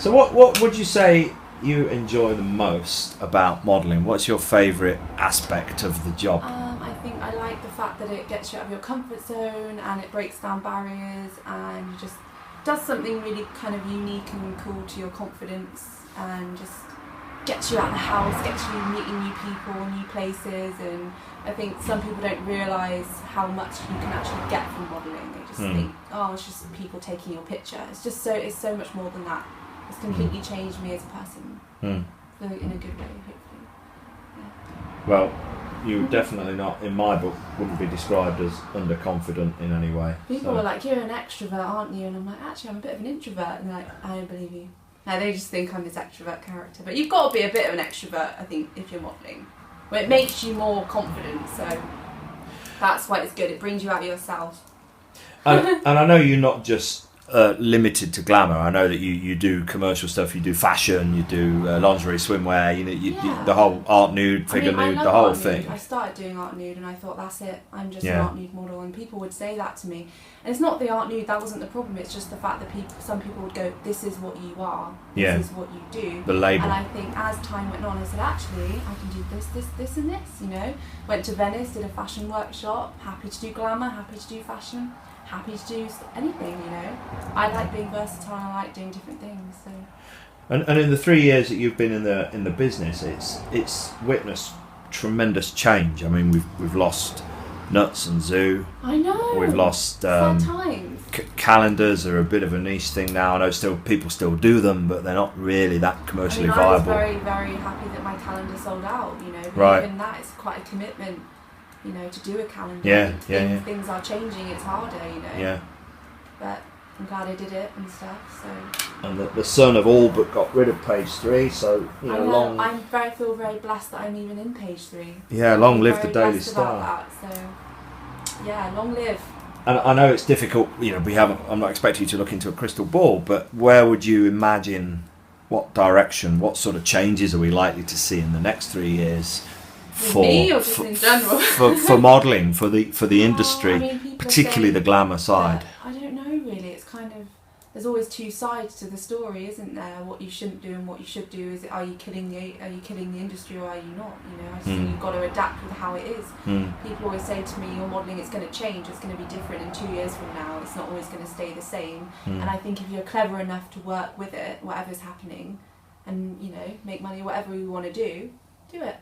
So what would you say you enjoy the most about modelling? What's your favourite aspect of the job? I think I like the fact that it gets you out of your comfort zone and it breaks down barriers and you just does something really kind of unique and cool to your confidence and just gets you out of the house, gets you meeting new people, new places. And I think some people don't realise how much you can actually get from modelling. They just think, oh, it's just people taking your picture. It's so much more than that. It's completely changed me as a person, in a good way, hopefully. Yeah. Well, you definitely not, in my book, wouldn't be described as underconfident in any way. People were like, you're an extrovert, aren't you? And I'm like, actually, I'm a bit of an introvert. And they're like, I don't believe you. No, they just think I'm this extrovert character. But you've got to be a bit of an extrovert, I think, if you're modelling. Well, it makes you more confident, so that's why it's good. It brings you out of yourself. And I know you're not just limited to glamour. I know that you do commercial stuff, you do fashion, you do lingerie, swimwear, you the whole art nude, figure nude, the whole thing. Nude. I started doing art nude and I thought, that's it, I'm just an art nude model, and people would say that to me. And it's not the art nude, that wasn't the problem, it's just the fact that some people would go, this is what you are, this is what you do. The label. And I think as time went on, I said, actually, I can do this and this, Went to Venice, did a fashion workshop, happy to do glamour, happy to do fashion, happy to do anything, I like being versatile, I like doing different things. So. And in the 3 years that you've been in the business, it's witnessed tremendous change. I mean, we've lost Nuts and Zoo. I know. We've lost times. Calendars are a bit of a niche thing now. I know people still do them, but they're not really that commercially viable. I was very, very happy that my calendar sold out. But right. Even that is quite a commitment. To do a calendar. Yeah. Things are changing, it's harder, Yeah. But I'm glad I did it and stuff, so. And the Sun have all but got rid of page 3, so, I feel very blessed that I'm even in page 3. Yeah, long live the Daily Star. About that, so, yeah, long live. And I know it's difficult, I'm not expecting you to look into a crystal ball, but where would you imagine, what direction, what sort of changes are we likely to see in the next 3 years? Me or just in general? for modelling, for the industry, particularly the glamour side. I don't know really. It's kind of, there's always two sides to the story, isn't there? What you shouldn't do and what you should do. Are you killing the industry or are you not? I just think you've got to adapt with how it is. People always say to me, your modelling, it's going to change. It's going to be different in 2 years from now. It's not always going to stay the same. And I think if you're clever enough to work with it, whatever's happening, and make money, whatever you want to do it.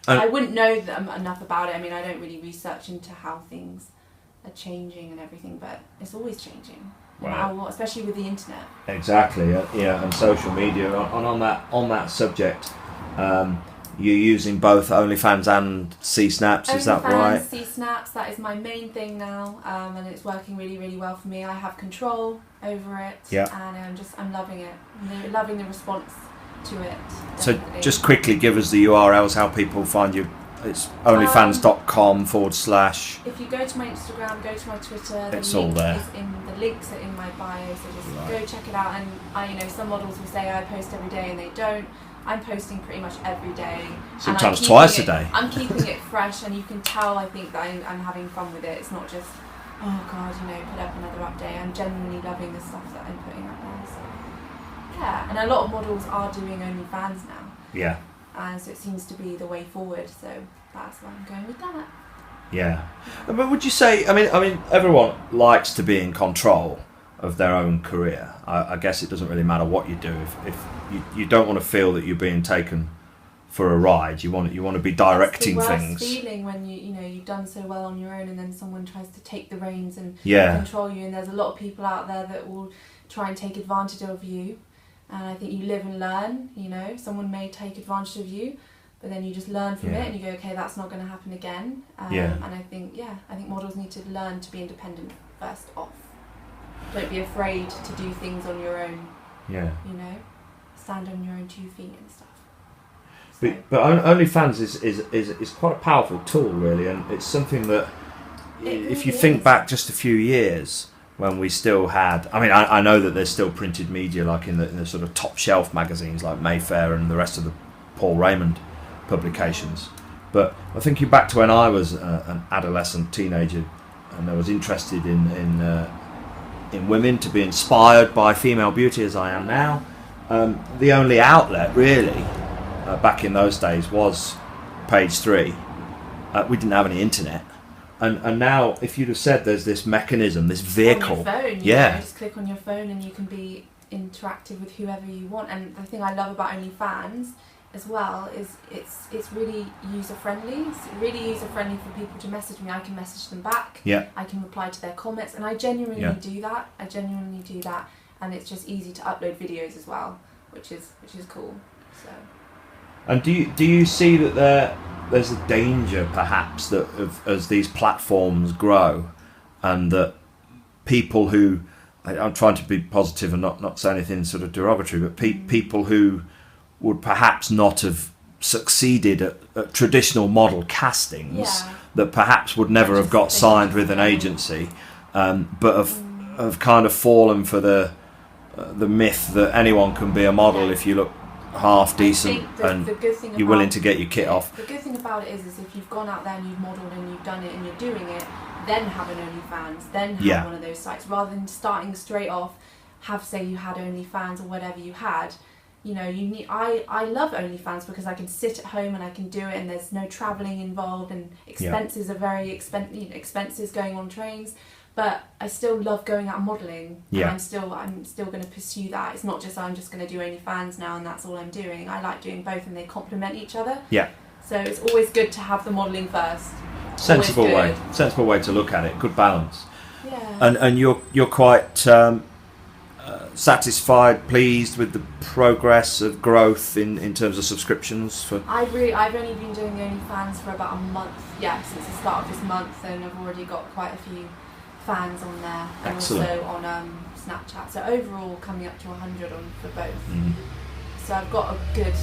I wouldn't know enough about it. I mean, I don't really research into how things are changing and everything, but it's always changing. Right. Especially with the internet. Exactly, yeah, and social media. And on that subject, you're using both OnlyFans and C-Snaps, is that right? OnlyFans, C-Snaps, that is my main thing now, and it's working really, really well for me. I have control over it, and I'm loving it. I'm loving the response to it. Definitely. So just quickly give us the URLs, how people find you. It's onlyfans.com / If you go to my Instagram, go to my Twitter, it's all there. The links are in my bio, so just go check it out. And some models will say I post every day and they don't. I'm posting pretty much every day. Sometimes twice a day. I'm keeping it fresh, and you can tell, I think, that I'm having fun with it. It's not just, oh God, put up another update. I'm genuinely loving the stuff that I'm putting up there. So. Yeah, and a lot of models are doing OnlyFans now. Yeah. And so it seems to be the way forward, so that's why I'm going with that. Yeah. But would you say, I mean, everyone likes to be in control of their own career. I guess it doesn't really matter what you do. If you don't want to feel that you're being taken for a ride, you want to be directing things. It's the worst feeling when you've done so well on your own and then someone tries to take the reins and control you, and there's a lot of people out there that will try and take advantage of you. And I think you live and learn, someone may take advantage of you, but then you just learn from it and you go, okay, that's not going to happen again. And I think models need to learn to be independent first off. Don't be afraid to do things on your own. Yeah. Stand on your own 2 feet and stuff. So. But OnlyFans is quite a powerful tool, really, and it's something that, if you think back just a few years, when we still had, I know that there's still printed media, like in the sort of top shelf magazines like Mayfair and the rest of the Paul Raymond publications. But I think back to when I was an adolescent teenager, and I was interested in women, to be inspired by female beauty as I am now. the only outlet really back in those days was page 3. We didn't have any internet. And now, if you'd have said there's this mechanism, this vehicle, on your phone, you know, just click on your phone and you can be interactive with whoever you want. And the thing I love about OnlyFans as well is it's really user friendly. It's really user friendly for people to message me. I can message them back. Yeah. I can reply to their comments, and I genuinely do that. And it's just easy to upload videos as well, which is cool. So. And do you see that there's a danger perhaps that as these platforms grow, and that people who, I'm trying to be positive and not say anything sort of derogatory, but people who would perhaps not have succeeded at traditional model castings, that perhaps would never have got signed with an agency, but have kind of fallen for the myth that anyone can be a model if you look half decent and you're willing to get your kit off. The good thing about it is if you've gone out there and you've modelled and you've done it and you're doing it, then have an OnlyFans, then have one of those sites, rather than starting straight off, say you had OnlyFans or whatever you had. You know, I love OnlyFans because I can sit at home and I can do it, and there's no travelling involved, and expenses are very expenses going on trains. But I still love going out and modelling. Yeah. And I'm still going to pursue that. It's not just I'm just going to do OnlyFans now and that's all I'm doing. I like doing both, and they complement each other. Yeah. So it's always good to have the modelling first. Sensible way to look at it. Good balance. Yeah. And you're quite satisfied, pleased with the progress of growth in terms of subscriptions for. I've only been doing the OnlyFans for about a month. Yeah, since the start of this month, and I've already got quite a few fans on there, and Excellent. also on Snapchat. So overall, coming up to 100 on for both. Mm-hmm. So I've got a good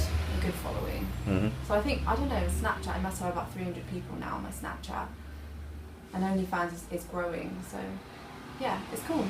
following. Mm-hmm. So I think, I don't know, Snapchat, I must have about 300 people now on my Snapchat, and OnlyFans is growing. So yeah, it's cool.